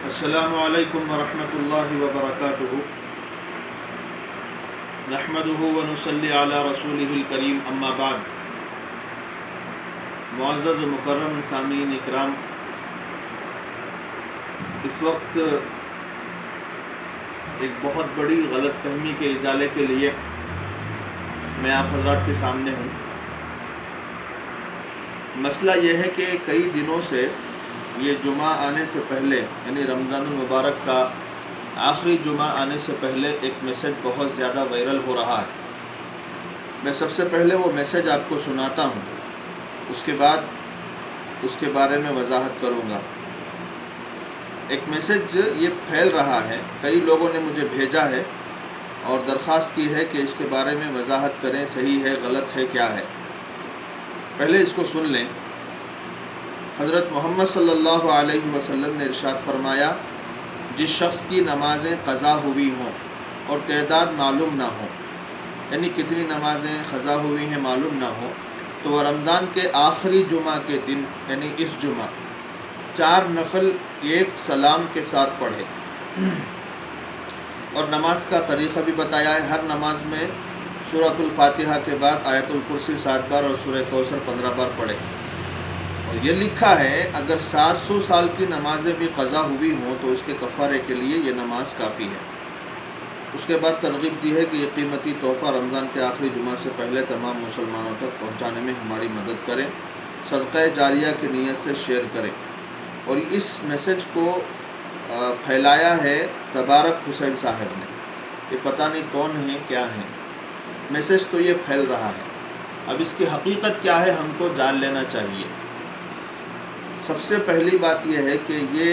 السلام علیکم ورحمۃ اللہ وبرکاتہ۔ نحمده ونصلی علی رسولہ الکریم، اما بعد۔ معزز و مکرم سامعین اکرام، اس وقت ایک بہت بڑی غلط فہمی کے ازالے کے لیے میں آپ حضرات کے سامنے ہوں۔ مسئلہ یہ ہے کہ کئی دنوں سے یہ جمعہ آنے سے پہلے، یعنی رمضان المبارک کا آخری جمعہ آنے سے پہلے ایک میسج بہت زیادہ وائرل ہو رہا ہے۔ میں سب سے پہلے وہ میسج آپ کو سناتا ہوں، اس کے بعد اس کے بارے میں وضاحت کروں گا۔ ایک میسج یہ پھیل رہا ہے، کئی لوگوں نے مجھے بھیجا ہے اور درخواست کی ہے کہ اس کے بارے میں وضاحت کریں، صحیح ہے، غلط ہے، کیا ہے۔ پہلے اس کو سن لیں۔ حضرت محمد صلی اللہ علیہ وسلم نے ارشاد فرمایا، جس شخص کی نمازیں قضا ہوئی ہوں اور تعداد معلوم نہ ہو، یعنی کتنی نمازیں قضا ہوئی ہیں معلوم نہ ہو، تو وہ رمضان کے آخری جمعہ کے دن، یعنی اس جمعہ 4 نفل ایک سلام کے ساتھ پڑھے۔ اور نماز کا طریقہ بھی بتایا ہے۔ ہر نماز میں سورۃ الفاتحہ کے بعد آیت الکرسی 7 بار اور سورہ کوثر 15 بار پڑھے۔ اور یہ لکھا ہے اگر 700 سال کی نمازیں بھی قضا ہوئی ہوں تو اس کے کفارے کے لیے یہ نماز کافی ہے۔ اس کے بعد ترغیب دی ہے کہ یہ قیمتی تحفہ رمضان کے آخری جمعہ سے پہلے تمام مسلمانوں تک پہنچانے میں ہماری مدد کریں، صدقہ جاریہ کی نیت سے شیئر کریں۔ اور اس میسج کو پھیلایا ہے تبارک حسین صاحب نے۔ یہ پتہ نہیں کون ہیں، کیا ہیں۔ میسج تو یہ پھیل رہا ہے، اب اس کی حقیقت کیا ہے ہم کو جان لینا چاہیے۔ سب سے پہلی بات یہ ہے کہ یہ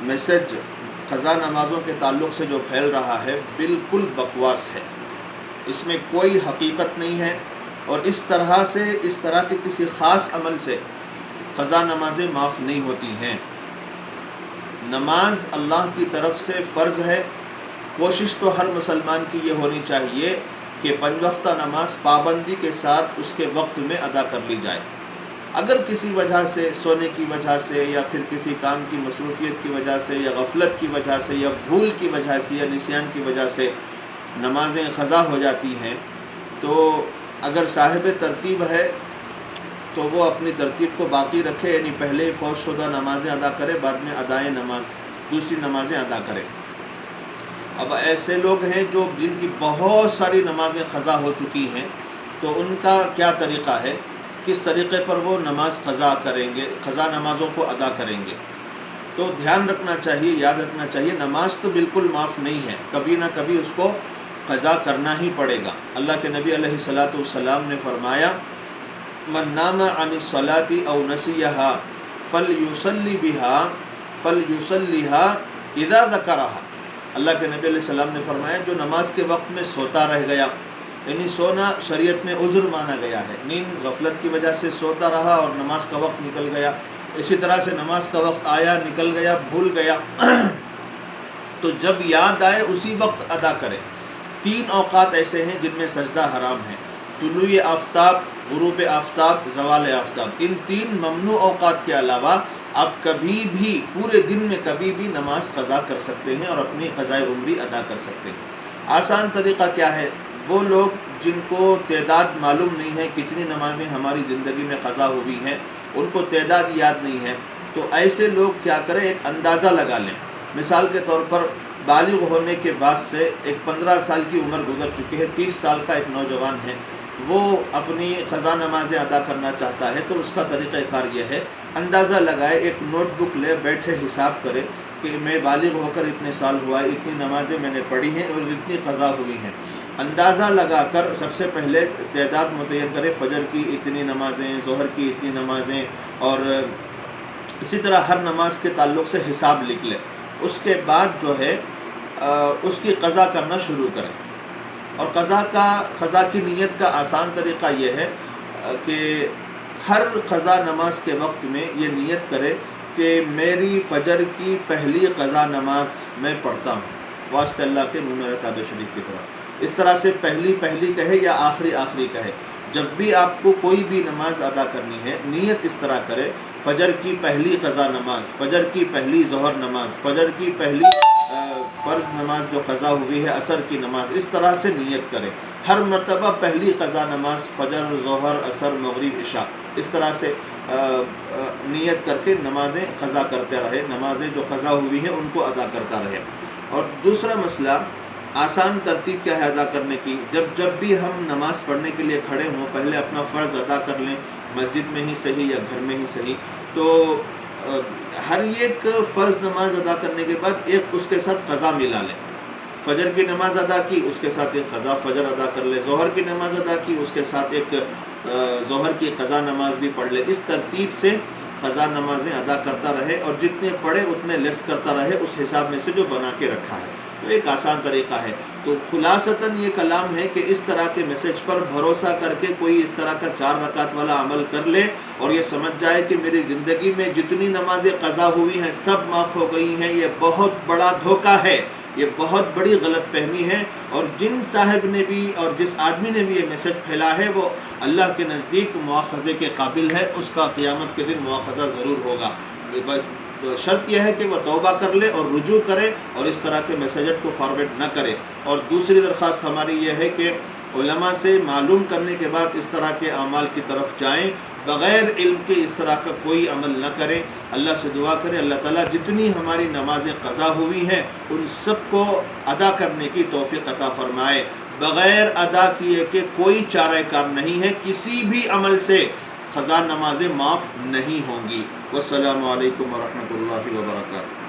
میسج قضا نمازوں کے تعلق سے جو پھیل رہا ہے بالکل بکواس ہے، اس میں کوئی حقیقت نہیں ہے، اور اس طرح کے کسی خاص عمل سے قضا نمازیں معاف نہیں ہوتی ہیں۔ نماز اللہ کی طرف سے فرض ہے۔ کوشش تو ہر مسلمان کی یہ ہونی چاہیے کہ 5 وقتہ نماز پابندی کے ساتھ اس کے وقت میں ادا کر لی جائے۔ اگر کسی وجہ سے، سونے کی وجہ سے یا پھر کسی کام کی مصروفیت کی وجہ سے یا غفلت کی وجہ سے یا بھول کی وجہ سے یا نسیان کی وجہ سے نمازیں قضا ہو جاتی ہیں، تو اگر صاحب ترتیب ہے تو وہ اپنی ترتیب کو باقی رکھے، یعنی پہلے فوت شدہ نمازیں ادا کرے، بعد میں دوسری نمازیں ادا کرے۔ اب ایسے لوگ ہیں جن کی بہت ساری نمازیں قضا ہو چکی ہیں، تو ان کا کیا طریقہ ہے، کس طریقے پر وہ نماز قضا کریں گے، قضا نمازوں کو ادا کریں گے۔ تو دھیان رکھنا چاہیے، یاد رکھنا چاہیے، نماز تو بالکل معاف نہیں ہے، کبھی نہ کبھی اس کو قضا کرنا ہی پڑے گا۔ اللہ کے نبی علیہ الصلاۃ والسلام نے فرمایا، من نام عن الصلاة او نسیہا فلیصلیها اذا ذکرها۔ اللہ کے نبی علیہ السلام نے فرمایا جو نماز کے وقت میں سوتا رہ گیا، یعنی سونا شریعت میں عذر مانا گیا ہے، نیند غفلت کی وجہ سے سوتا رہا اور نماز کا وقت نکل گیا، اسی طرح سے نماز کا وقت آیا، نکل گیا، بھول گیا، تو جب یاد آئے اسی وقت ادا کرے۔ 3 اوقات ایسے ہیں جن میں سجدہ حرام ہے: طلوع آفتاب، غروب آفتاب، زوال آفتاب۔ ان 3 ممنوع اوقات کے علاوہ آپ کبھی بھی پورے دن میں کبھی بھی نماز قضا کر سکتے ہیں اور اپنی قضائے عمری ادا کر سکتے ہیں۔ آسان طریقہ کیا ہے؟ وہ لوگ جن کو تعداد معلوم نہیں ہے کتنی نمازیں ہماری زندگی میں قضا ہوئی ہیں، ان کو تعداد یاد نہیں ہے، تو ایسے لوگ کیا کریں، ایک اندازہ لگا لیں۔ مثال کے طور پر بالغ ہونے کے بعد سے ایک 15 سال کی عمر گزر چکی ہے، 30 سال کا ایک نوجوان ہے، وہ اپنی قضا نمازیں ادا کرنا چاہتا ہے، تو اس کا طریقہ کار یہ ہے، اندازہ لگائے، ایک نوٹ بک لے، بیٹھے حساب کرے کہ میں بالغ ہو کر اتنے سال ہوا ہے، اتنی نمازیں میں نے پڑھی ہیں اور اتنی قضا ہوئی ہیں۔ اندازہ لگا کر سب سے پہلے تعداد متعین کرے، فجر کی اتنی نمازیں، ظہر کی اتنی نمازیں، اور اسی طرح ہر نماز کے تعلق سے حساب لکھ لے۔ اس کے بعد جو ہے اس کی قضا کرنا شروع کریں۔ اور قضا کی نیت کا آسان طریقہ یہ ہے کہ ہر قضا نماز کے وقت میں یہ نیت کرے کہ میری فجر کی پہلی قضا نماز میں پڑھتا ہوں، واسطے اللہ کے نور کعبہ شریف کی طرف۔ اس طرح سے پہلی پہلی کہے یا آخری آخری کہے، جب بھی آپ کو کوئی بھی نماز ادا کرنی ہے نیت اس طرح کرے، فجر کی پہلی قضا نماز، فجر کی پہلی ظہر نماز، فجر کی پہلی فرض نماز جو قضا ہوئی ہے عصر کی نماز، اس طرح سے نیت کرے۔ ہر مرتبہ پہلی قضا نماز فجر، ظہر، عصر، مغرب، عشاء، اس طرح سے نیت کر کے نمازیں قضا کرتے رہے، نمازیں جو قضا ہوئی ہیں ان کو ادا کرتا رہے۔ اور دوسرا مسئلہ آسان ترتیب کیا ہے ادا کرنے کی، جب بھی ہم نماز پڑھنے کے لیے کھڑے ہوں پہلے اپنا فرض ادا کر لیں، مسجد میں ہی صحیح یا گھر میں ہی صحیح، تو ہر ایک فرض نماز ادا کرنے کے بعد ایک اس کے ساتھ قضا ملا لیں۔ فجر کی نماز ادا کی، اس کے ساتھ ایک قضا فجر ادا کر لے، ظہر کی نماز ادا کی، اس کے ساتھ ایک ظہر کی قضا نماز بھی پڑھ لے۔ اس ترتیب سے قضا نمازیں ادا کرتا رہے اور جتنے پڑھے اتنے لیس کرتا رہے اس حساب میں سے جو بنا کے رکھا ہے، تو ایک آسان طریقہ ہے۔ تو خلاصتاً یہ کلام ہے کہ اس طرح کے میسج پر بھروسہ کر کے کوئی اس طرح کا 4 رکعت والا عمل کر لے اور یہ سمجھ جائے کہ میری زندگی میں جتنی نمازیں قضا ہوئی ہیں سب معاف ہو گئی ہیں، یہ بہت بڑا دھوکہ ہے، یہ بہت بڑی غلط فہمی ہے۔ اور جن صاحب نے بھی اور جس آدمی نے بھی یہ میسج پھیلا ہے وہ اللہ کے نزدیک مواخذے کے قابل ہے، اس کا قیامت کے دن مواخذہ ضرور ہوگا۔ شرط یہ ہے کہ وہ توبہ کر لے اور رجوع کرے اور اس طرح کے میسیجز کو فارورڈ نہ کرے۔ اور دوسری درخواست ہماری یہ ہے کہ علماء سے معلوم کرنے کے بعد اس طرح کے اعمال کی طرف جائیں، بغیر علم کے اس طرح کا کوئی عمل نہ کریں۔ اللہ سے دعا کریں اللہ تعالیٰ جتنی ہماری نمازیں قضا ہوئی ہیں ان سب کو ادا کرنے کی توفیق عطا فرمائے۔ بغیر ادا کیے کہ کوئی چارہ کار نہیں ہے، کسی بھی عمل سے قضا نمازیں معاف نہیں ہوں گی۔ والسلام علیکم ورحمۃ اللہ وبرکاتہ۔